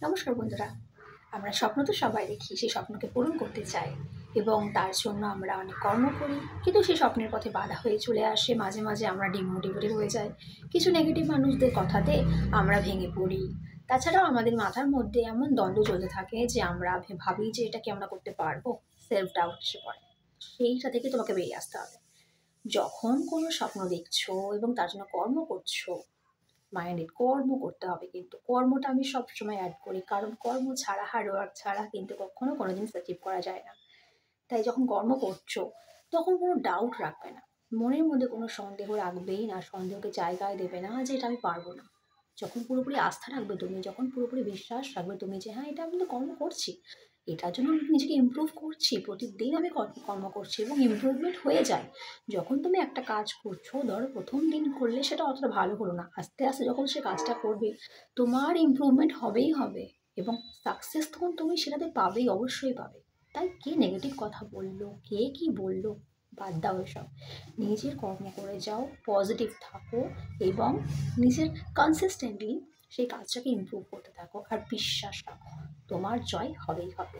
নমস্কার বন্ধুরা। আমরা স্বপ্ন তো সবাই দেখি, সেই স্বপ্নকে পূরণ করতে চাই এবং তার জন্য আমরা অনেক কর্ম করি, কিন্তু সেই স্বপ্নের পথে বাধা হয়ে চলে আসে। মাঝে মাঝে আমরা ডিমোটিভেটেড হয়ে যাই, কিছু নেগেটিভ মানুষদের কথাতে আমরা ভেঙে পড়ি। তাছাড়াও আমাদের মাথার মধ্যে এমন দ্বন্দ্ব চলতে থাকে যে আমরা ভাবি যে এটা কি আমরা করতে পারবো, সেলফ ডাউট এসে পড়ে। সেইটা থেকে তোমাকে বেরিয়ে আসতে হবে। যখন কোনো স্বপ্ন দেখছো এবং তার জন্য কর্ম করছো, মাইন্ডেড কর্ম করতে হবে, কিন্তু কর্মটা আমি সবসময় অ্যাড করি, কারণ কর্ম ছাড়া, হার্ডওয়ার্ক ছাড়া কিন্তু কখনো কোনো জিনিস অ্যাচিভ করা যায় না। তাই যখন কর্ম করছো তখন কোনো ডাউট রাখবে না, মনের মধ্যে কোনো সন্দেহ রাখবেই না, সন্দেহকে জায়গায় দেবে না যে এটা আমি পারবো না। যখন পুরোপুরি আস্থা রাখবে তুমি, যখন পুরোপুরি বিশ্বাস রাখবে তুমি যে হ্যাঁ, এটা আমি তো কর্ম করছি, এটার জন্য আমি নিজেকে ইমপ্রুভ করছি, প্রতিদিন আমি কর্ম করছি এবং ইমপ্রুভমেন্ট হয়ে যায়। যখন তুমি একটা কাজ করছো, ধরো প্রথম দিন করলে সেটা অতটা ভালো হলো না, আস্তে আস্তে যখন সে কাজটা করবে তোমার ইমপ্রুভমেন্ট হবেই হবে এবং সাকসেস তখন তুমি সেটাতে পাবেই, অবশ্যই পাবে। তাই কে নেগেটিভ কথা বললো, কে কি বললো, বাদ দাও এসব। নিজের কর্ম করে যাও, পজিটিভ থাকো এবং নিজের কনসিস্টেন্টলি সেই কাজটাকে ইমপ্রুভ করতে থাকো আর বিশ্বাস রাখো, তোমার জয় হবেই হবে।